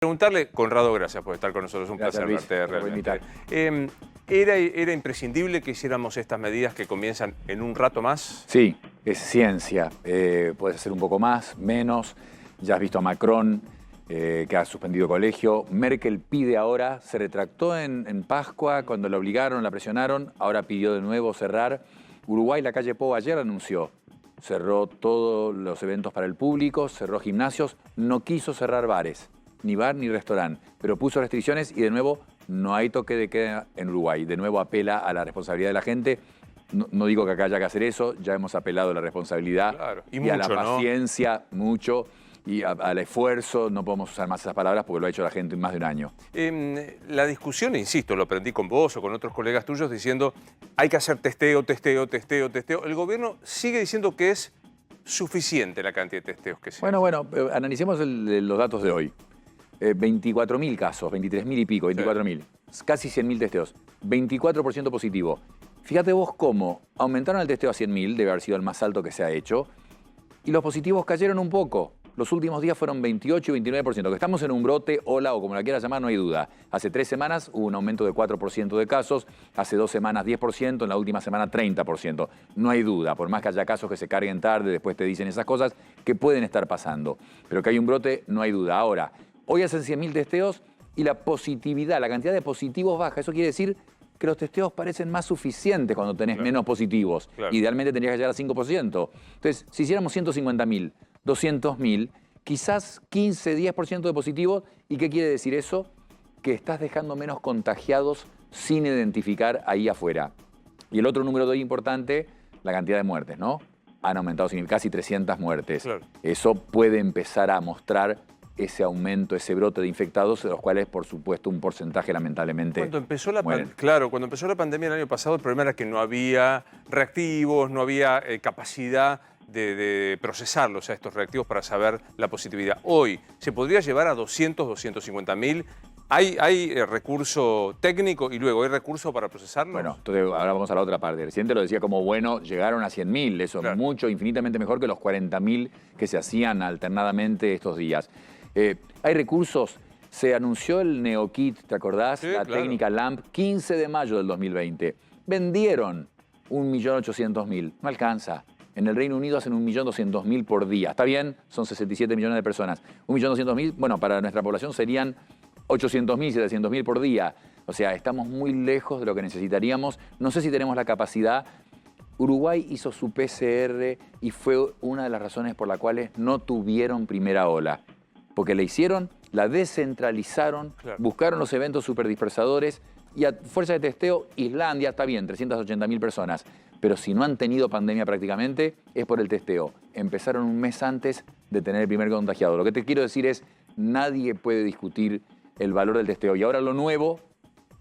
Preguntarle, Conrado, gracias por estar con nosotros, un placer verte realmente. ¿Era imprescindible que hiciéramos estas medidas que comienzan en un rato más? Sí, es ciencia. Puedes hacer un poco más, menos. Ya has visto a Macron, que ha suspendido colegio. Merkel pide ahora, se retractó en Pascua cuando la obligaron, la presionaron. Ahora pidió de nuevo cerrar. Uruguay, la calle Pou ayer anunció. Cerró todos los eventos para el público, cerró gimnasios, no quiso cerrar bares. Ni bar ni restaurante, pero puso restricciones y de nuevo no hay toque de queda en Uruguay. De nuevo apela a la responsabilidad de la gente. No digo que acá haya que hacer eso, ya hemos apelado a la responsabilidad y mucho, a la paciencia, ¿no? Mucho, y al esfuerzo. No podemos usar más esas palabras porque lo ha hecho la gente en más de un año. La discusión, insisto, lo aprendí con vos o con otros colegas tuyos diciendo hay que hacer testeo. El gobierno sigue diciendo que es suficiente la cantidad de testeos que se hacen. Bueno, analicemos los datos de hoy. 24.000 casos, 23.000 y pico, 24.000. Casi 100.000 testeos. 24% positivo. Fíjate vos cómo aumentaron el testeo a 100.000, debe haber sido el más alto que se ha hecho, y los positivos cayeron un poco. Los últimos días fueron 28 y 29%. Que estamos en un brote, ola o como la quieras llamar, no hay duda. Hace 3 semanas hubo un aumento de 4% de casos, hace 2 semanas 10%, en la última semana 30%. No hay duda, por más que haya casos que se carguen tarde, después te dicen esas cosas que pueden estar pasando. Pero que hay un brote, no hay duda. Ahora, hoy hacen 100.000 testeos y la positividad, la cantidad de positivos baja. Eso quiere decir que los testeos parecen más suficientes cuando tenés menos positivos. Idealmente tendrías que llegar a 5%. Entonces, si hiciéramos 150.000, 200.000, quizás 15, 10% de positivos. ¿Y qué quiere decir eso? Que estás dejando menos contagiados sin identificar ahí afuera. Y el otro número de hoy importante, la cantidad de muertes, ¿no? Han aumentado casi 300 muertes. Eso puede empezar a mostrar ese aumento, ese brote de infectados, de los cuales, por supuesto, un porcentaje lamentablemente cuando empezó la pandemia el año pasado, el problema era que no había reactivos, no había capacidad de procesarlos a estos reactivos para saber la positividad. Hoy, ¿se podría llevar a 200, 250.000? ¿Hay recurso técnico y luego hay recurso para procesarlos? Bueno, entonces ahora vamos a la otra parte. El presidente lo decía como, bueno, llegaron a 100.000. Eso es mucho, infinitamente mejor que los 40.000 que se hacían alternadamente estos días. Hay recursos. Se anunció el NeoKit, ¿te acordás? Sí, la técnica LAMP, 15 de mayo del 2020. Vendieron 1.800.000. No alcanza. En el Reino Unido hacen 1.200.000 por día. ¿Está bien? Son 67 millones de personas. 1.200.000, bueno, para nuestra población serían 800.000, 700.000 por día. O sea, estamos muy lejos de lo que necesitaríamos. No sé si tenemos la capacidad. Uruguay hizo su PCR y fue una de las razones por las cuales no tuvieron primera ola. Porque la hicieron, la descentralizaron, buscaron los eventos superdispersadores y a fuerza de testeo, Islandia, está bien, 380.000 personas. Pero si no han tenido pandemia prácticamente, es por el testeo. Empezaron un mes antes de tener el primer contagiado. Lo que te quiero decir es, nadie puede discutir el valor del testeo. Y ahora lo nuevo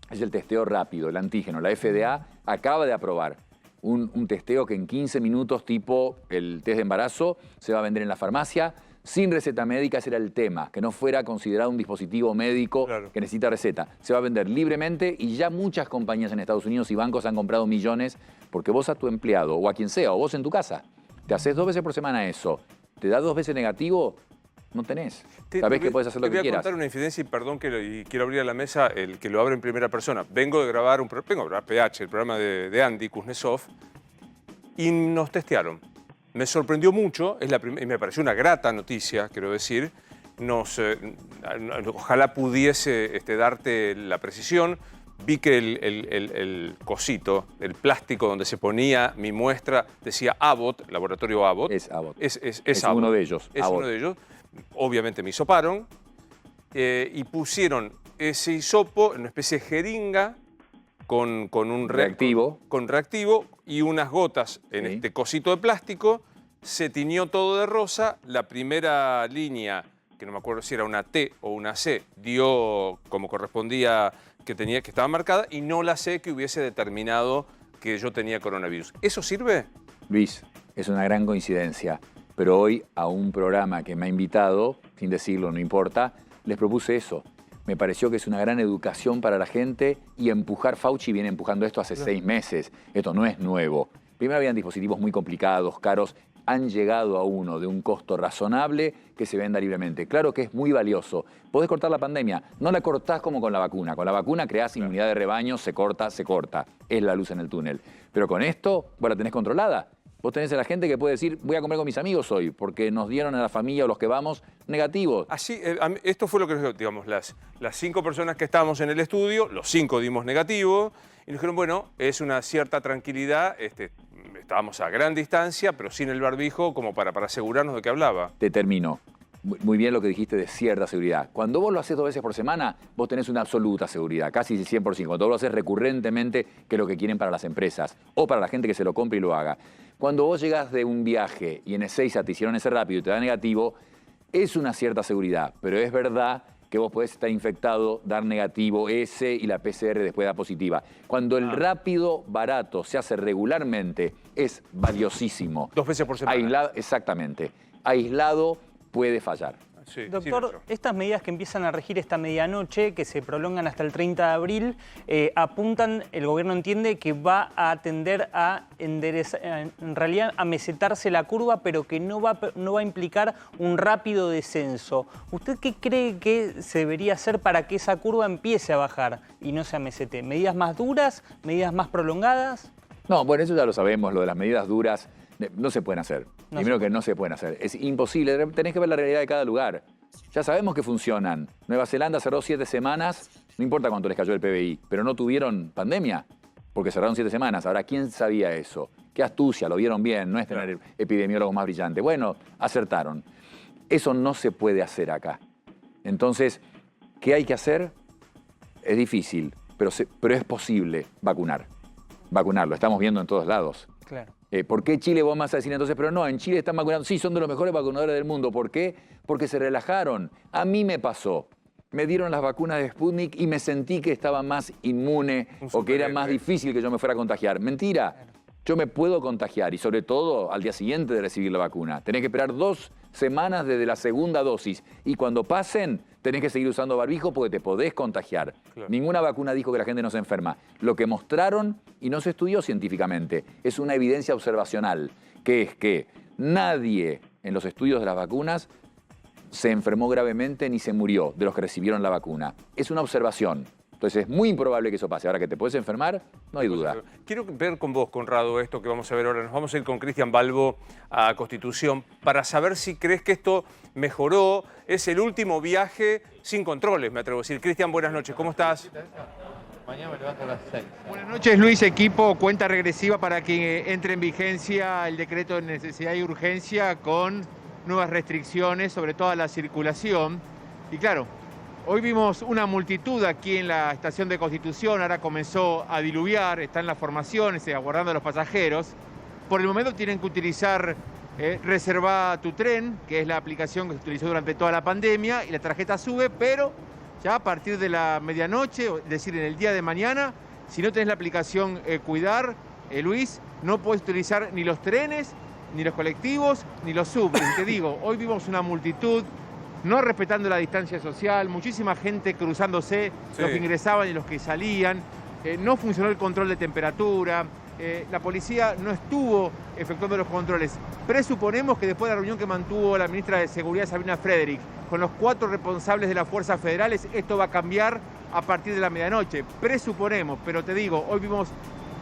es el testeo rápido, el antígeno. La FDA acaba de aprobar un testeo que en 15 minutos, tipo el test de embarazo, se va a vender en la farmacia. Sin receta médica, ese era el tema, que no fuera considerado un dispositivo médico que necesita receta. Se va a vender libremente y ya muchas compañías en Estados Unidos y bancos han comprado millones porque vos a tu empleado o a quien sea, o vos en tu casa, te haces 2 veces por semana eso, te da 2 veces negativo, no tenés. Sabés que podés hacer lo que quieras. Te voy a contar una infidencia y perdón que quiero abrir a la mesa el que lo abro en primera persona. Vengo a grabar PH, el programa de Andy Kuznetsov, y nos testearon. Me sorprendió mucho, y me pareció una grata noticia, quiero decir. Ojalá pudiese darte la precisión. Vi que el cosito, el plástico donde se ponía mi muestra, decía Abbott, laboratorio Abbott. Es Abbott. Es Abbott. Uno de ellos. Es uno de ellos. Obviamente me hisoparon y pusieron ese hisopo en una especie de jeringa con un reactivo. Con reactivo y unas gotas en este cosito de plástico. Se tiñó todo de rosa. La primera línea, que no me acuerdo si era una T o una C, dio como correspondía que estaba marcada, y no la C que hubiese determinado que yo tenía coronavirus. ¿Eso sirve? Luis, es una gran coincidencia. Pero hoy a un programa que me ha invitado, sin decirlo, no importa, les propuse eso. Me pareció que es una gran educación para la gente y empujar. Fauci viene empujando esto hace 6 meses. Esto no es nuevo. Primero habían dispositivos muy complicados, caros. han llegado a uno de un costo razonable que se venda libremente. Claro que es muy valioso. Podés cortar la pandemia, no la cortás como con la vacuna. Con la vacuna creás inmunidad de rebaño, se corta. Es la luz en el túnel. Pero con esto, vos la tenés controlada. Vos tenés a la gente que puede decir, voy a comer con mis amigos hoy, porque nos dieron a la familia o los que vamos negativos. Así, esto fue lo que, digamos, las 5 personas que estábamos en el estudio, los 5 dimos negativo, y nos dijeron, bueno, es una cierta tranquilidad, estábamos a gran distancia, pero sin el barbijo, como para asegurarnos de que hablaba. Te termino. Muy bien lo que dijiste de cierta seguridad. Cuando vos lo haces 2 veces por semana, vos tenés una absoluta seguridad, casi 100%. Cuando vos lo haces recurrentemente, que es lo que quieren para las empresas o para la gente que se lo compre y lo haga. Cuando vos llegás de un viaje y en Ezeiza te hicieron ese rápido y te da negativo, es una cierta seguridad, pero es verdad que vos podés estar infectado, dar negativo ese y la PCR después da positiva. Cuando el rápido barato se hace regularmente, es valiosísimo. 2 veces por semana. Aislado, exactamente. Aislado puede fallar. Sí, Doctor, estas medidas que empiezan a regir esta medianoche, que se prolongan hasta el 30 de abril, apuntan, el gobierno entiende que va a tender a enderezar, en realidad a mesetarse la curva, pero que no va a implicar un rápido descenso. ¿Usted qué cree que se debería hacer para que esa curva empiece a bajar y no se amesete? ¿Medidas más duras? ¿Medidas más prolongadas? No, bueno, eso ya lo sabemos, lo de las medidas duras no se pueden hacer. Primero que no se pueden hacer. Es imposible, tenés que ver la realidad de cada lugar. Ya sabemos que funcionan. Nueva Zelanda cerró 7 semanas, no importa cuánto les cayó el PBI, pero no tuvieron pandemia porque cerraron 7 semanas. Ahora, ¿quién sabía eso? Qué astucia, lo vieron bien, no es tener epidemiólogos más brillantes. Bueno, acertaron. Eso no se puede hacer acá. Entonces, ¿qué hay que hacer? Es difícil, pero es posible vacunar. Vacunarlo, estamos viendo en todos lados. Claro. ¿Por qué Chile vos vas a decir entonces? Pero no, en Chile están vacunando. Sí, son de los mejores vacunadores del mundo. ¿Por qué? Porque se relajaron. A mí me pasó. Me dieron las vacunas de Sputnik y me sentí que estaba más inmune o que era más difícil que yo me fuera a contagiar. Mentira. Yo me puedo contagiar y sobre todo al día siguiente de recibir la vacuna. Tenés que esperar 2 semanas desde la segunda dosis y cuando pasen tenés que seguir usando barbijo porque te podés contagiar. Claro. Ninguna vacuna dijo que la gente no se enferma. Lo que mostraron, y no se estudió científicamente, es una evidencia observacional, que es que nadie en los estudios de las vacunas se enfermó gravemente ni se murió de los que recibieron la vacuna. Es una observación. Entonces es muy improbable que eso pase. Ahora que te puedes enfermar, no hay duda. Quiero ver con vos, Conrado, esto que vamos a ver ahora. Nos vamos a ir con Cristian Balbo a Constitución para saber si crees que esto mejoró. Es el último viaje sin controles, me atrevo a decir. Cristian, buenas noches. ¿Cómo estás? Mañana me levanto a las 6. Buenas noches, Luis. Equipo, cuenta regresiva para que entre en vigencia el decreto de necesidad y urgencia con nuevas restricciones sobre toda la circulación. Y claro, hoy vimos una multitud aquí en la estación de Constitución, ahora comenzó a diluviar, están las formaciones, aguardando a los pasajeros. Por el momento tienen que utilizar Reserva tu tren, que es la aplicación que se utilizó durante toda la pandemia, y la tarjeta sube, pero ya a partir de la medianoche, es decir, en el día de mañana, si no tenés la aplicación Cuidar, Luis, no podés utilizar ni los trenes, ni los colectivos, ni los subtes. Te digo, hoy vimos una multitud no respetando la distancia social, muchísima gente cruzándose, los que ingresaban y los que salían, no funcionó el control de temperatura, la policía no estuvo efectuando los controles. Presuponemos que después de la reunión que mantuvo la ministra de Seguridad, Sabrina Frederick, con los 4 responsables de las fuerzas federales, esto va a cambiar a partir de la medianoche. Presuponemos, pero te digo, hoy vimos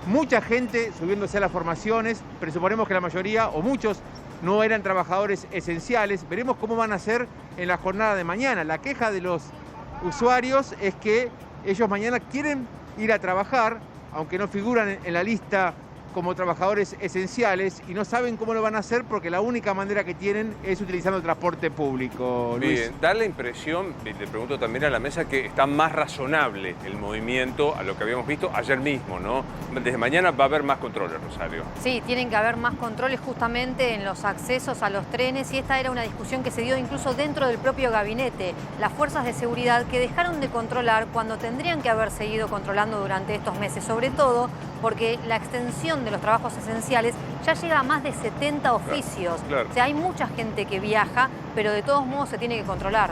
mucha gente subiéndose a las formaciones, presuponemos que la mayoría o muchos no eran trabajadores esenciales. Veremos cómo van a ser en la jornada de mañana. La queja de los usuarios es que ellos mañana quieren ir a trabajar, aunque no figuran en la lista como trabajadores esenciales, y no saben cómo lo van a hacer porque la única manera que tienen es utilizando el transporte público. Luis. Bien, da la impresión, le pregunto también a la mesa, que está más razonable el movimiento a lo que habíamos visto ayer mismo, ¿no? Desde mañana va a haber más controles, Rosario. Sí, tienen que haber más controles justamente en los accesos a los trenes, y esta era una discusión que se dio incluso dentro del propio gabinete. Las fuerzas de seguridad que dejaron de controlar cuando tendrían que haber seguido controlando durante estos meses, sobre todo porque la extensión de los trabajos esenciales ya llega a más de 70 oficios. Claro. O sea, hay mucha gente que viaja, pero de todos modos se tiene que controlar.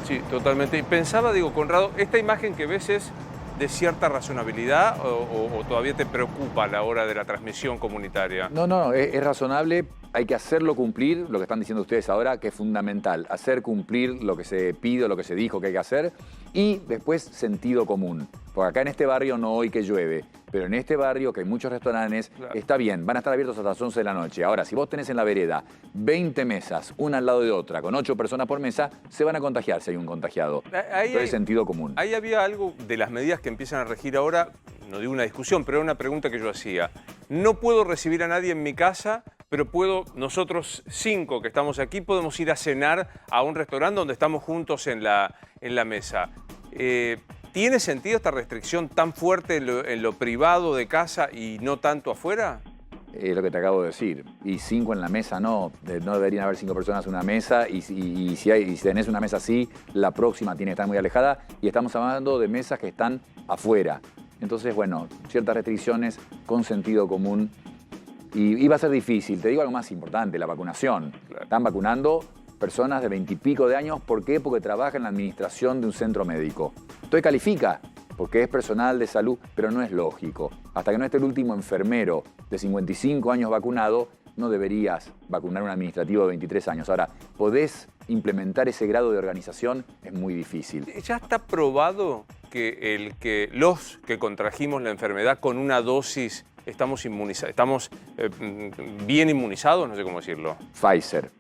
Sí, totalmente. Y pensaba, digo, Conrado, ¿esta imagen que ves es de cierta razonabilidad o todavía te preocupa a la hora de la transmisión comunitaria? No, es razonable hay que hacerlo cumplir, lo que están diciendo ustedes ahora, que es fundamental, hacer cumplir lo que se pide, lo que se dijo que hay que hacer, y después sentido común. Porque acá en este barrio no hoy que llueve, pero en este barrio, que hay muchos restaurantes, está bien, van a estar abiertos hasta las 11 de la noche. Ahora, si vos tenés en la vereda 20 mesas, una al lado de otra, con 8 personas por mesa, se van a contagiar si hay un contagiado. Pero hay sentido común. Ahí había algo de las medidas que empiezan a regir ahora, no digo una discusión, pero era una pregunta que yo hacía. No puedo recibir a nadie en mi casa, pero nosotros 5 que estamos aquí, podemos ir a cenar a un restaurante donde estamos juntos en la mesa. ¿Tiene sentido esta restricción tan fuerte en lo privado de casa y no tanto afuera? Es lo que te acabo de decir. Y 5 en la mesa no. No deberían haber 5 personas en una mesa. Y si tenés una mesa así, la próxima tiene que estar muy alejada. Y estamos hablando de mesas que están afuera. Entonces, bueno, ciertas restricciones con sentido común. Y va a ser difícil. Te digo algo más importante, la vacunación. Claro. Están vacunando personas de 20 y pico de años. ¿Por qué? Porque trabaja en la administración de un centro médico. Entonces califica, porque es personal de salud, pero no es lógico. Hasta que no esté el último enfermero de 55 años vacunado, no deberías vacunar a un administrativo de 23 años. Ahora, ¿podés implementar ese grado de organización? Es muy difícil. ¿Ya está probado que los que contrajimos la enfermedad con una dosis estamos bien inmunizados? No sé cómo decirlo. Pfizer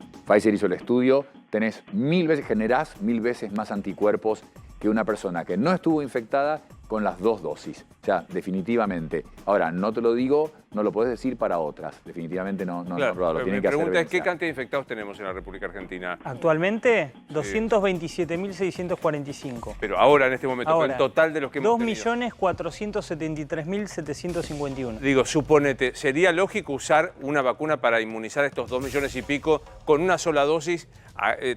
hizo el estudio, generás 1000 veces más anticuerpos que una persona que no estuvo infectada con las 2 dosis. O sea, definitivamente. Ahora, no te lo digo, no lo podés decir para otras. Definitivamente no claro, lo tienen que hacer. Mi pregunta es, ¿qué cantidad de infectados tenemos en la República Argentina? Actualmente, sí. 227.645. Pero ahora, en este momento, ahora, el total de los que hemos tenido. 2.473.751. Digo, suponete, ¿sería lógico usar una vacuna para inmunizar a estos 2 millones y pico con una sola dosis?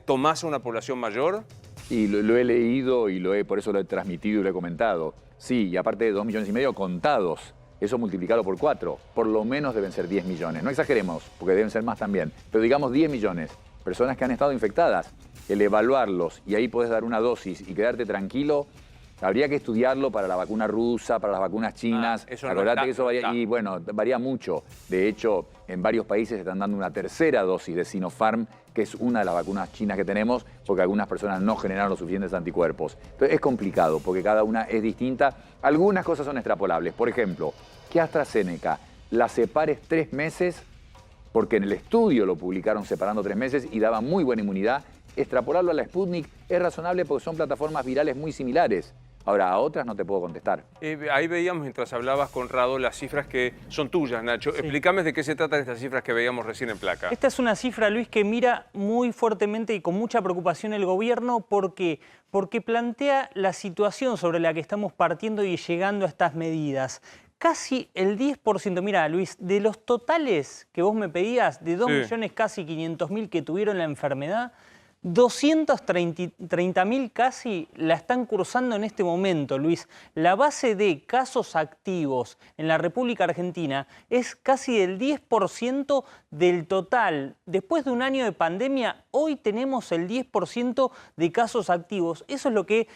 ¿Tomás a una población mayor? Y lo he leído y por eso lo he transmitido y lo he comentado. Sí, y aparte de 2,5 millones contados, eso multiplicado por 4, por lo menos deben ser 10 millones. No exageremos, porque deben ser más también, pero digamos 10 millones. Personas que han estado infectadas, el evaluarlos y ahí podés dar una dosis y quedarte tranquilo, habría que estudiarlo para la vacuna rusa, para las vacunas chinas. Acordate que eso varía, y bueno, varía mucho. De hecho, en varios países están dando una tercera dosis de Sinopharm, que es una de las vacunas chinas que tenemos, porque algunas personas no generaron los suficientes anticuerpos. Entonces es complicado, porque cada una es distinta. Algunas cosas son extrapolables. Por ejemplo, que AstraZeneca la separes 3 meses, porque en el estudio lo publicaron separando 3 meses y daba muy buena inmunidad. Extrapolarlo a la Sputnik es razonable porque son plataformas virales muy similares. Ahora, a otras no te puedo contestar. Ahí veíamos, mientras hablabas, Conrado, las cifras que son tuyas, Nacho. Sí. Explícame de qué se tratan estas cifras que veíamos recién en placa. Esta es una cifra, Luis, que mira muy fuertemente y con mucha preocupación el gobierno. ¿Por qué? Porque plantea la situación sobre la que estamos partiendo y llegando a estas medidas. Casi el 10%, mira, Luis, de los totales que vos me pedías, de 2 millones casi 500.000 que tuvieron la enfermedad, 230.000 casi la están cursando en este momento, Luis. La base de casos activos en la República Argentina es casi del 10% del total. Después de un año de pandemia, hoy tenemos el 10% de casos activos. Eso es lo que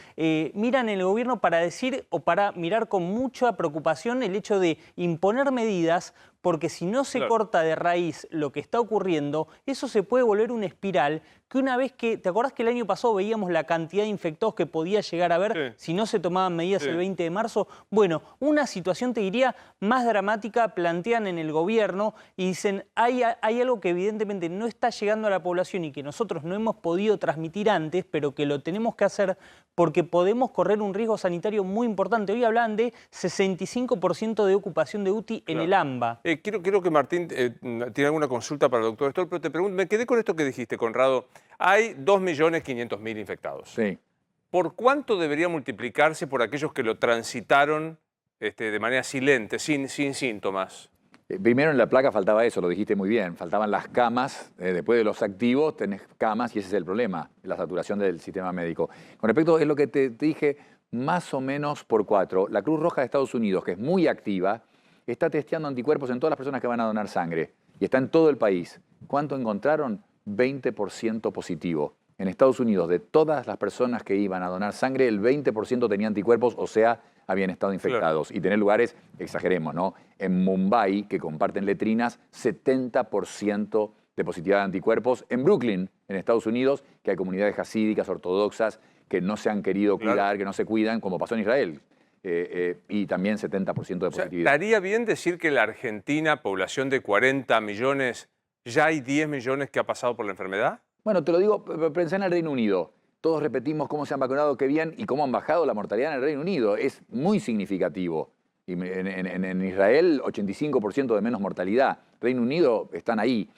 miran en el gobierno para decir o para mirar con mucha preocupación el hecho de imponer medidas, porque si no se corta de raíz lo que está ocurriendo, eso se puede volver una espiral que una vez que, ¿te acordás que el año pasado veíamos la cantidad de infectados que podía llegar a haber si no se tomaban medidas el 20 de marzo? Bueno, una situación, te diría, más dramática plantean en el gobierno y dicen, hay algo que evidentemente no está llegando a la población y que nosotros no hemos podido transmitir antes, pero que lo tenemos que hacer porque podemos correr un riesgo sanitario muy importante. Hoy hablan de 65% de ocupación de UTI en el AMBA. Quiero que Martín tiene alguna consulta para el doctor Stoll, pero te pregunto, me quedé con esto que dijiste, Conrado. Hay 2.500.000 infectados. Sí. ¿Por cuánto debería multiplicarse por aquellos que lo transitaron de manera silente, sin síntomas? Primero en la placa faltaba eso, lo dijiste muy bien. Faltaban las camas. Después de los activos tenés camas y ese es el problema, la saturación del sistema médico. Con respecto a lo que te dije, más o menos por 4. La Cruz Roja de Estados Unidos, que es muy activa, está testeando anticuerpos en todas las personas que van a donar sangre y está en todo el país. ¿Cuánto encontraron? 20% positivo. En Estados Unidos, de todas las personas que iban a donar sangre, el 20% tenía anticuerpos, o sea, habían estado infectados. Claro. Y tener lugares, exageremos, ¿no? En Mumbai, que comparten letrinas, 70% de positividad de anticuerpos en Brooklyn, en Estados Unidos, que hay comunidades hasídicas, ortodoxas, que no se han querido cuidar, que no se cuidan, como pasó en Israel. Y también 70% de positividad. ¿Estaría bien decir que la Argentina, población de 40 millones, ya hay 10 millones que ha pasado por la enfermedad? Bueno, te lo digo, pensá en el Reino Unido. Todos repetimos cómo se han vacunado, qué bien, y cómo han bajado la mortalidad en el Reino Unido. Es muy significativo. Y en Israel, 85% de menos mortalidad. Reino Unido están ahí.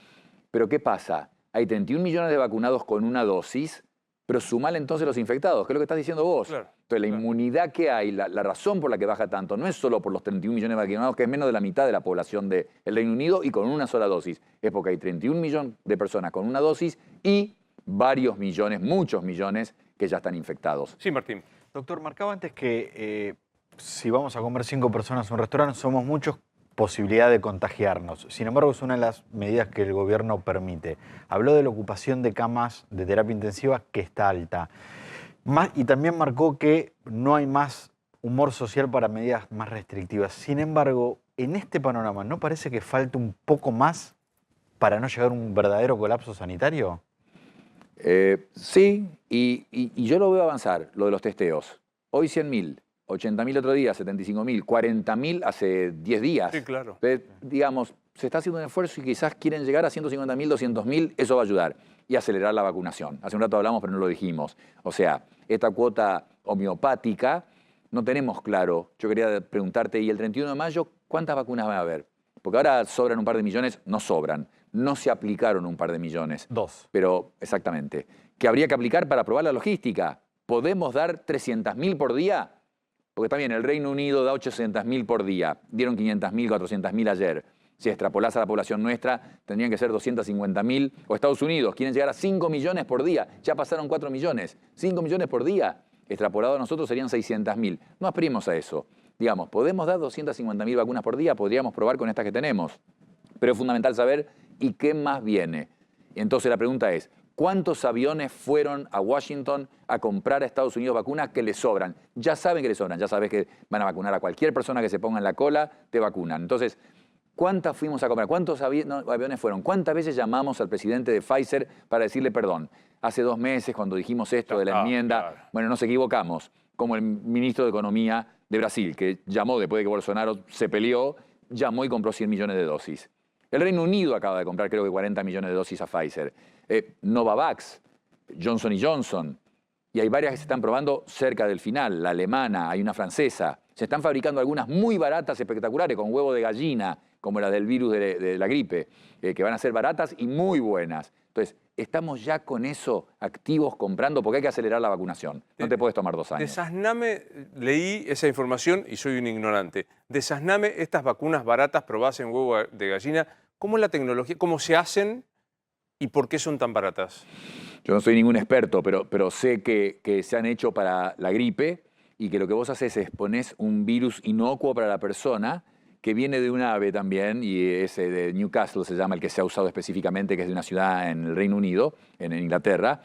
Pero ¿qué pasa? Hay 31 millones de vacunados con una dosis, pero sumale entonces los infectados, que es lo que estás diciendo vos. Claro, entonces la inmunidad que hay, la razón por la que baja tanto, no es solo por los 31 millones de vacunados, que es menos de la mitad de la población del Reino Unido y con una sola dosis. Es porque hay 31 millones de personas con una dosis y varios millones, muchos millones, que ya están infectados. Sí, Martín. Doctor, marcaba antes que si vamos a comer 5 personas en un restaurante, somos muchos, posibilidad de contagiarnos. Sin embargo, es una de las medidas que el gobierno permite. Habló de la ocupación de camas de terapia intensiva que está alta. Y también marcó que no hay más humor social para medidas más restrictivas. Sin embargo, en este panorama, ¿no parece que falta un poco más para no llegar a un verdadero colapso sanitario? Sí, y yo lo veo avanzar, lo de los testeos. Hoy 100.000. 80.000 otro día, 75.000, 40.000 hace 10 días. Sí, claro. Entonces, digamos, se está haciendo un esfuerzo y quizás quieren llegar a 150.000, 200.000, eso va a ayudar. Y acelerar la vacunación. Hace un rato hablamos, pero no lo dijimos. O sea, esta cuota homeopática no tenemos claro. Yo quería preguntarte, ¿y el 31 de mayo cuántas vacunas va a haber? Porque ahora sobran un par de millones, no sobran. No se aplicaron un par de millones. 2. Pero, exactamente. ¿Qué habría que aplicar para probar la logística? ¿Podemos dar 300.000 por día? Porque también el Reino Unido da 800.000 por día, dieron 500.000, 400.000 ayer. Si extrapolás a la población nuestra, tendrían que ser 250.000. O Estados Unidos, quieren llegar a 5 millones por día, ya pasaron 4 millones. 5 millones por día, extrapolado a nosotros serían 600.000. No aspirimos a eso. Digamos, ¿podemos dar 250.000 vacunas por día? Podríamos probar con estas que tenemos. Pero es fundamental saber, ¿y qué más viene? Entonces la pregunta es, ¿cuántos aviones fueron a Washington a comprar a Estados Unidos vacunas que les sobran? Ya saben que les sobran, ya sabes que van a vacunar a cualquier persona que se ponga en la cola, te vacunan. Entonces, ¿cuántas fuimos a comprar? ¿Cuántos aviones fueron? ¿Cuántas veces llamamos al presidente de Pfizer para decirle perdón? Hace 2 meses, cuando dijimos esto de la enmienda, claro. Bueno, nos equivocamos. Como el ministro de Economía de Brasil, que llamó después de que Bolsonaro se peleó, llamó y compró 100 millones de dosis. El Reino Unido acaba de comprar creo que 40 millones de dosis a Pfizer. Novavax, Johnson & Johnson, y hay varias que se están probando cerca del final, la alemana, hay una francesa. Se están fabricando algunas muy baratas, espectaculares, con huevo de gallina, como las del virus de la gripe, que van a ser baratas y muy buenas. Entonces, estamos ya con eso activos comprando porque hay que acelerar la vacunación. No te puedes tomar 2 años. Desasname, leí esa información y soy un ignorante. Desasname estas vacunas baratas probadas en huevo de gallina. ¿Cómo es la tecnología? ¿Cómo se hacen? ¿Y por qué son tan baratas? Yo no soy ningún experto, pero sé que se han hecho para la gripe y que lo que vos haces es ponés un virus inocuo para la persona que viene de un ave también, y ese de Newcastle se llama, el que se ha usado específicamente, que es de una ciudad en el Reino Unido, en Inglaterra,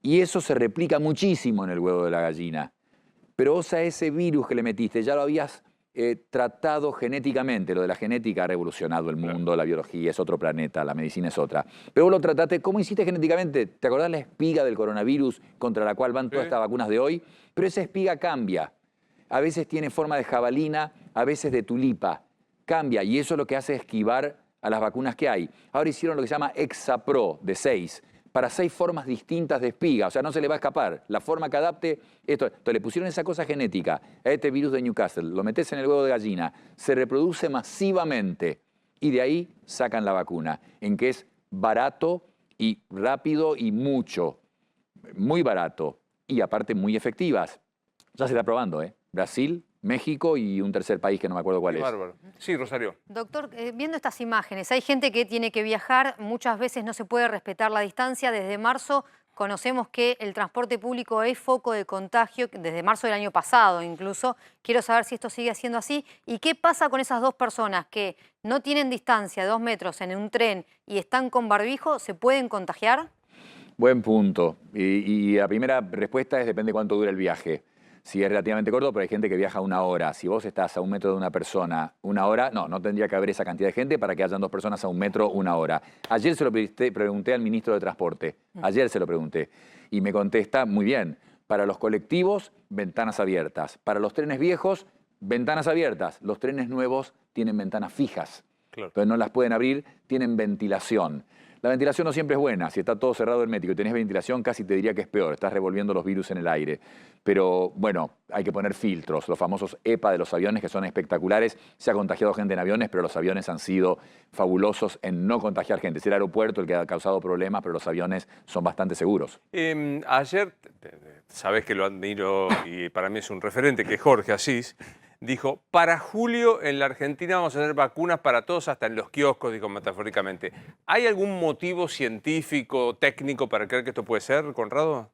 y eso se replica muchísimo en el huevo de la gallina. Pero vos a ese virus que le metiste ya lo habías tratado genéticamente. Lo de la genética ha revolucionado el mundo, la biología es otro planeta, la medicina es otra. Pero vos lo trataste, ¿cómo hiciste genéticamente? ¿Te acordás la espiga del coronavirus contra la cual van todas estas vacunas de hoy? Pero esa espiga cambia. A veces tiene forma de jabalina, a veces de tulipa. Cambia, y eso es lo que hace esquivar a las vacunas que hay. Ahora hicieron lo que se llama Hexapro, de 6, para 6 formas distintas de espiga. O sea, no se le va a escapar. La forma que adapte esto. Entonces le pusieron esa cosa genética a este virus de Newcastle, lo metes en el huevo de gallina, se reproduce masivamente y de ahí sacan la vacuna, en que es barato y rápido y mucho. Muy barato y aparte muy efectivas. Ya se está probando, ¿eh? Brasil, México y un tercer país que no me acuerdo cuál es. Bárbaro. Sí, Rosario. Doctor, viendo estas imágenes, hay gente que tiene que viajar, muchas veces no se puede respetar la distancia. Desde marzo conocemos que el transporte público es foco de contagio, desde marzo del año pasado incluso. Quiero saber si esto sigue siendo así. ¿Y qué pasa con esas 2 personas que no tienen distancia de 2 metros en un tren y están con barbijo? ¿Se pueden contagiar? Buen punto. Y la primera respuesta es depende cuánto dura el viaje. si es relativamente corto, pero hay gente que viaja 1 hora. Si vos estás a 1 metro de una persona 1 hora, no tendría que haber esa cantidad de gente para que hayan 2 personas a 1 metro 1 hora. Ayer se lo pregunté al ministro de Transporte, ayer se lo pregunté, y me contesta muy bien. Para los colectivos, ventanas abiertas. Para los trenes viejos, ventanas abiertas. Los trenes nuevos tienen ventanas fijas. Claro. Entonces no las pueden abrir, tienen ventilación. La ventilación no siempre es buena. Si está todo cerrado hermético y tenés ventilación, casi te diría que es peor. Estás revolviendo los virus en el aire. Pero bueno, hay que poner filtros. Los famosos EPA de los aviones, que son espectaculares. Se ha contagiado gente en aviones, pero los aviones han sido fabulosos en no contagiar gente. Es el aeropuerto el que ha causado problemas, pero los aviones son bastante seguros. Ayer, sabés que lo admiro y para mí es un referente, que es Jorge Asís, dijo, para julio en la Argentina vamos a tener vacunas para todos, hasta en los kioscos, dijo metafóricamente. ¿Hay algún motivo científico, técnico para creer que esto puede ser, Conrado?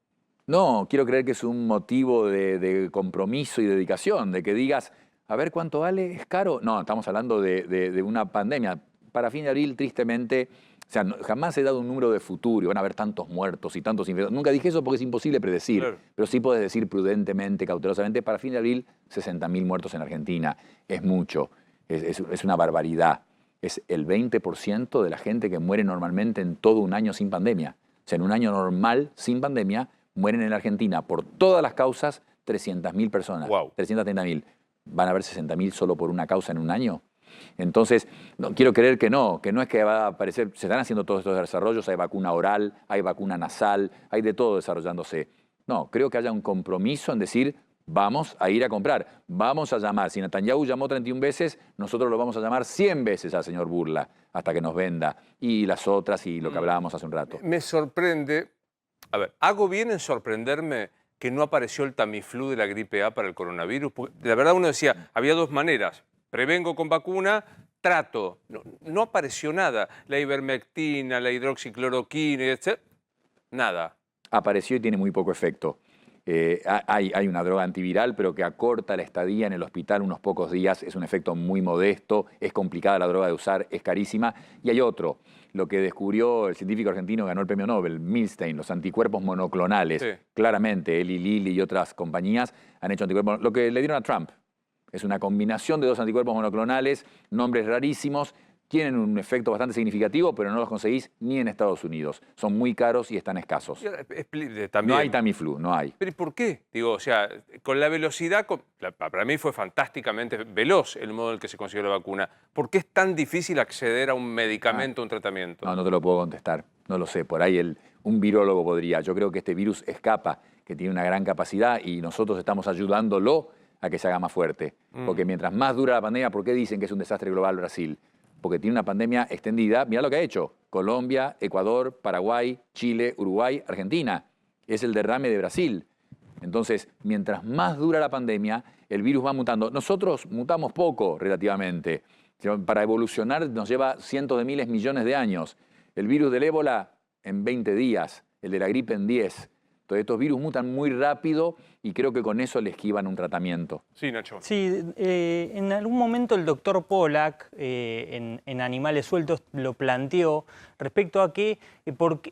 No, quiero creer que es un motivo de compromiso y dedicación, de que digas, a ver cuánto vale, ¿es caro? No, estamos hablando de una pandemia. Para fin de abril, tristemente, o sea, jamás he dado un número de futuro y van a haber tantos muertos y tantos infectados. Nunca dije eso porque es imposible predecir, claro. Pero sí puedes decir prudentemente, cautelosamente, para fin de abril, 60.000 muertos en Argentina. Es mucho, es una barbaridad. Es el 20% de la gente que muere normalmente en todo un año sin pandemia. O sea, en un año normal, sin pandemia, mueren en la Argentina por todas las causas 300.000 personas. Wow. 330.000. ¿Van a haber 60.000 solo por una causa en un año? Entonces, no, quiero creer que no es que va a aparecer, se están haciendo todos estos desarrollos, hay vacuna oral, hay vacuna nasal, hay de todo desarrollándose. No, creo que haya un compromiso en decir, vamos a ir a comprar, vamos a llamar. Si Netanyahu llamó 31 veces, nosotros lo vamos a llamar 100 veces al señor Burla, hasta que nos venda. Y las otras, y lo que hablábamos hace un rato. Me sorprende, a ver, ¿hago bien en sorprenderme que no apareció el Tamiflu de la gripe A para el coronavirus? Porque la verdad uno decía, había 2 maneras. Prevengo con vacuna, trato. No apareció nada. La ivermectina, la hidroxicloroquina, etc. Nada. Apareció y tiene muy poco efecto. Hay una droga antiviral, pero que acorta la estadía en el hospital unos pocos días. Es un efecto muy modesto, es complicada la droga de usar, es carísima. Y hay otro, lo que descubrió el científico argentino que ganó el premio Nobel, Milstein, los anticuerpos monoclonales. Sí. Claramente, Eli Lilly y otras compañías han hecho anticuerpos. Lo que le dieron a Trump. Es una combinación de 2 anticuerpos monoclonales, nombres rarísimos, tienen un efecto bastante significativo, pero no los conseguís ni en Estados Unidos. Son muy caros y están escasos. También. No hay Tamiflu, no hay. ¿Pero y por qué? Digo, o sea, con la velocidad, para mí fue fantásticamente veloz el modo en el que se consiguió la vacuna. ¿Por qué es tan difícil acceder a un medicamento, a un tratamiento? No te lo puedo contestar, no lo sé. Por ahí un virólogo podría. Yo creo que este virus escapa, que tiene una gran capacidad y nosotros estamos ayudándolo a que se haga más fuerte. Porque mientras más dura la pandemia, ¿por qué dicen que es un desastre global Brasil? Porque tiene una pandemia extendida. Mirá lo que ha hecho. Colombia, Ecuador, Paraguay, Chile, Uruguay, Argentina. Es el derrame de Brasil. Entonces, mientras más dura la pandemia, el virus va mutando. Nosotros mutamos poco relativamente. Para evolucionar nos lleva cientos de miles, millones de años. El virus del ébola en 20 días, el de la gripe en 10. Entonces, estos virus mutan muy rápido y creo que con eso le esquivan un tratamiento. Sí, Nacho. Sí, en algún momento el doctor Pollack en Animales Sueltos lo planteó respecto a que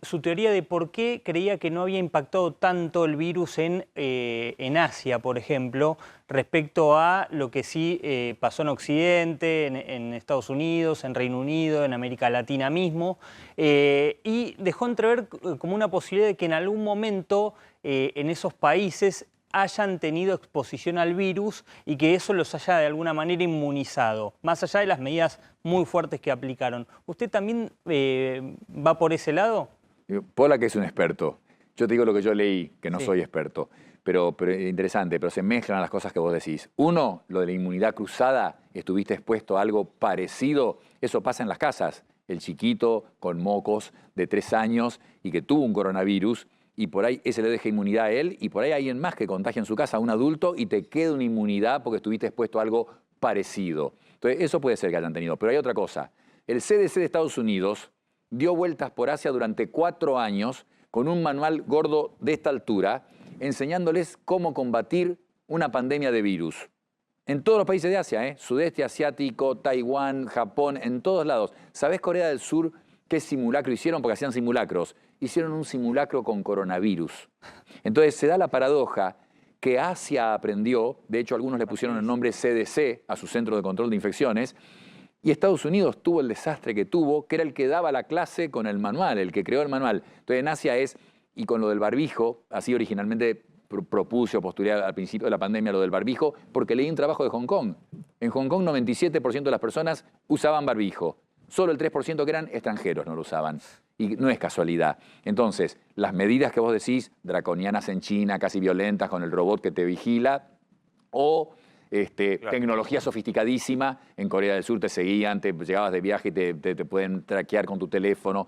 su teoría de por qué creía que no había impactado tanto el virus en Asia, por ejemplo, respecto a lo que sí pasó en Occidente, en Estados Unidos, en Reino Unido, en América Latina mismo, y dejó entrever como una posibilidad de que en algún momento en esos países hayan tenido exposición al virus y que eso los haya de alguna manera inmunizado, más allá de las medidas muy fuertes que aplicaron. ¿Usted también va por ese lado? Pollack es un experto. Yo te digo lo que yo leí, que no soy experto, pero interesante, pero se mezclan las cosas que vos decís. Uno, lo de la inmunidad cruzada, estuviste expuesto a algo parecido, eso pasa en las casas. El chiquito con mocos de 3 años y que tuvo un coronavirus, y por ahí ese le deja inmunidad a él, y por ahí alguien más que contagia en su casa a un adulto y te queda una inmunidad porque estuviste expuesto a algo parecido. Entonces, eso puede ser que hayan tenido. Pero hay otra cosa. El CDC de Estados Unidos dio vueltas por Asia durante 4 años con un manual gordo de esta altura, enseñándoles cómo combatir una pandemia de virus. En todos los países de Asia, Sudeste asiático, Taiwán, Japón, en todos lados. ¿Sabés Corea del Sur qué simulacro hicieron? Porque hacían simulacros. Hicieron un simulacro con coronavirus. Entonces se da la paradoja que Asia aprendió, de hecho algunos le pusieron el nombre CDC a su Centro de Control de Infecciones, y Estados Unidos tuvo el desastre que tuvo, que era el que daba la clase con el manual, el que creó el manual. Entonces en Asia y con lo del barbijo, así originalmente propuse o postulé al principio de la pandemia lo del barbijo, porque leí un trabajo de Hong Kong. En Hong Kong 97% de las personas usaban barbijo, solo el 3% que eran extranjeros no lo usaban. Y no es casualidad. Entonces, las medidas que vos decís, draconianas en China, casi violentas, con el robot que te vigila, o claro, tecnología sofisticadísima, en Corea del Sur te seguían, te llegabas de viaje y te pueden traquear con tu teléfono,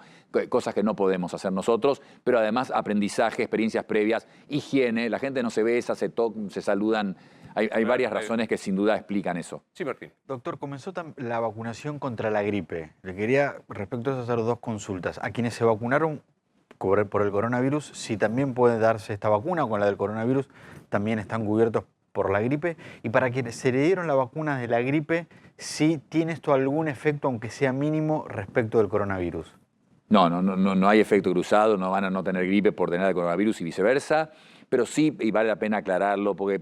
cosas que no podemos hacer nosotros, pero además aprendizaje, experiencias previas, higiene, la gente no se besa, se saludan. Hay varias razones que sin duda explican eso. Sí, Martín. Doctor, comenzó la vacunación contra la gripe. Le quería, respecto a eso, hacer dos consultas. A quienes se vacunaron por el coronavirus, si también puede darse esta vacuna o con la del coronavirus, también están cubiertos por la gripe. Y para quienes se le dieron la vacuna de la gripe, si tiene esto algún efecto, aunque sea mínimo, respecto del coronavirus. No hay efecto cruzado, no van a no tener gripe por tener el coronavirus y viceversa. Pero sí, y vale la pena aclararlo, porque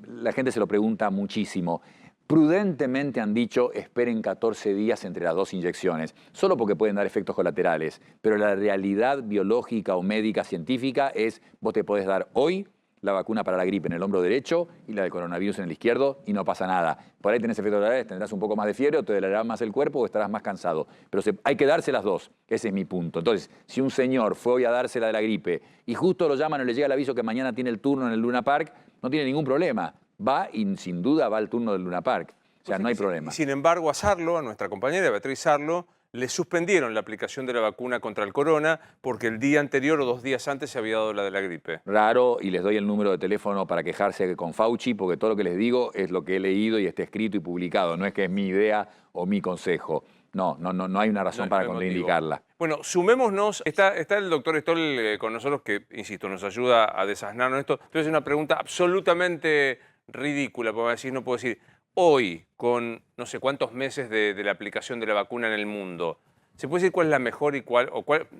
la gente se lo pregunta muchísimo. Prudentemente han dicho, esperen 14 días entre las dos inyecciones, solo porque pueden dar efectos colaterales. Pero la realidad biológica o médica científica es, vos te podés dar hoy la vacuna para la gripe en el hombro derecho y la del coronavirus en el izquierdo y no pasa nada. Por ahí tenés efectos colaterales, tendrás un poco más de fiebre o te dolerá más el cuerpo o estarás más cansado. Pero hay que darse las dos, ese es mi punto. Entonces, si un señor fue hoy a darse la de la gripe y justo lo llaman o le llega el aviso que mañana tiene el turno en el Luna Park, no tiene ningún problema. Va y sin duda va al turno del Luna Park. O sea, no hay problema. Sin embargo, a Sarlo, a nuestra compañera Beatriz Sarlo, le suspendieron la aplicación de la vacuna contra el corona porque el día anterior o 2 días antes se había dado la de la gripe. Raro, y les doy el número de teléfono para quejarse con Fauci, porque todo lo que les digo es lo que he leído y está escrito y publicado. No es que es mi idea o mi consejo. No hay una razón para contraindicarla. Bueno, sumémonos. Está el doctor Stoll con nosotros que, insisto, nos ayuda a desasnarnos esto. Entonces, una pregunta absolutamente ridícula, porque decir, no puedo decir... Hoy, con no sé cuántos meses de la aplicación de la vacuna en el mundo, ¿se puede decir cuál es la mejor y cuál,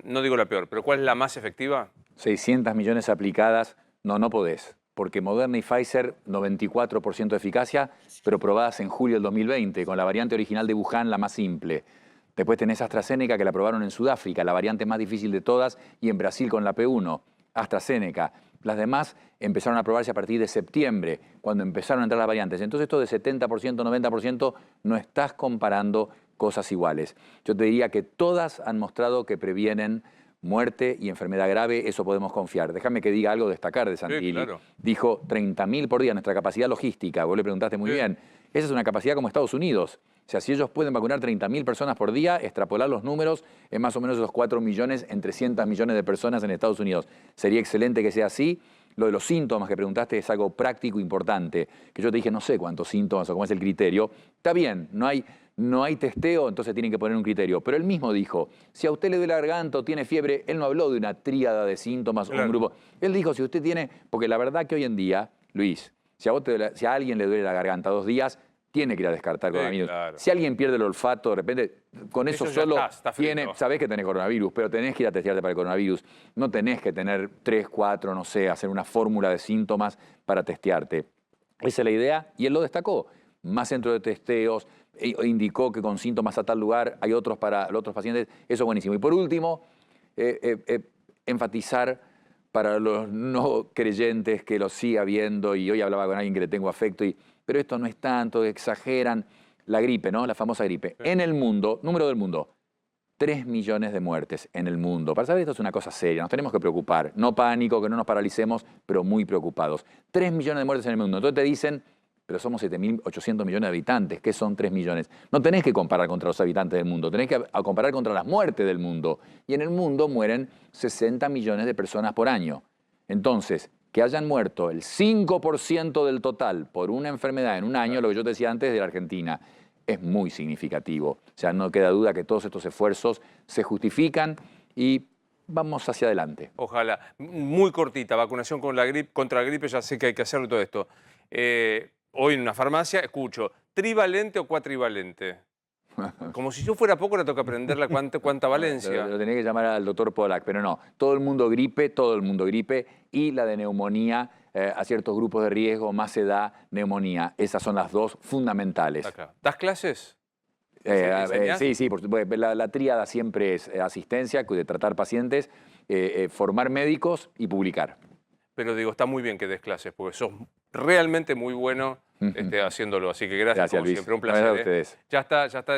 no digo la peor, pero cuál es la más efectiva? 600 millones aplicadas, no podés. Porque Moderna y Pfizer, 94% de eficacia, pero probadas en julio del 2020, con la variante original de Wuhan, la más simple. Después tenés AstraZeneca, que la probaron en Sudáfrica, la variante más difícil de todas, y en Brasil con la P1, AstraZeneca. Las demás empezaron a probarse a partir de septiembre, cuando empezaron a entrar las variantes. Entonces esto de 70%, 90%, no estás comparando cosas iguales. Yo te diría que todas han mostrado que previenen muerte y enfermedad grave, eso podemos confiar. Déjame que diga algo destacar de Santilli. Sí, claro. Dijo 30.000 por día, nuestra capacidad logística, vos le preguntaste muy bien. Esa es una capacidad como Estados Unidos. O sea, si ellos pueden vacunar 30.000 personas por día, extrapolar los números en más o menos esos 4 millones en 300 millones de personas en Estados Unidos. Sería excelente que sea así. Lo de los síntomas que preguntaste es algo práctico importante, que yo te dije no sé cuántos síntomas o cómo es el criterio. Está bien, no hay testeo, entonces tienen que poner un criterio. Pero él mismo dijo, si a usted le duele la garganta o tiene fiebre, él no habló de una tríada de síntomas o un grupo. Él dijo, si usted tiene, porque la verdad que hoy en día, Luis, si a alguien le duele la garganta 2 días, tiene que ir a descartar coronavirus. Claro. Si alguien pierde el olfato, de repente, con eso solo sabés que tenés coronavirus, pero tenés que ir a testearte para el coronavirus. No tenés que tener 3, 4, no sé, hacer una fórmula de síntomas para testearte. Esa es la idea, y él lo destacó. Más centros de testeos, indicó que con síntomas a tal lugar hay otros para los otros pacientes. Eso es buenísimo. Y por último, enfatizar para los no creyentes que lo siga viendo, y hoy hablaba con alguien que le tengo afecto, pero esto no es tanto, exageran la gripe, ¿no? La famosa gripe. Sí. En el mundo, número del mundo, 3 millones de muertes en el mundo. Para saber, esto es una cosa seria, nos tenemos que preocupar. No pánico, que no nos paralicemos, pero muy preocupados. 3 millones de muertes en el mundo. Entonces te dicen, pero somos 7.800 millones de habitantes, ¿qué son 3 millones? No tenés que comparar contra los habitantes del mundo, tenés que comparar contra las muertes del mundo. Y en el mundo mueren 60 millones de personas por año. Entonces, que hayan muerto el 5% del total por una enfermedad en un año, lo que yo te decía antes de la Argentina, es muy significativo. O sea, no queda duda que todos estos esfuerzos se justifican y vamos hacia adelante. Ojalá. Muy cortita, vacunación contra la gripe, ya sé que hay que hacerlo todo esto. Hoy en una farmacia escucho, ¿trivalente o cuatrivalente? Como si yo fuera poco, le toca aprender la cuánta valencia. Lo tenía que llamar al doctor Pollack, pero no. Todo el mundo gripe, y la de neumonía a ciertos grupos de riesgo, más se da neumonía. Esas son las dos fundamentales. Acá. ¿Das clases? Sí, por supuesto. La tríada siempre es asistencia, de tratar pacientes, formar médicos y publicar. Pero digo, está muy bien que des clases, porque sos realmente muy bueno haciéndolo. Así que gracias, como Luis. siempre. Un placer. Gracias a ustedes. Ya está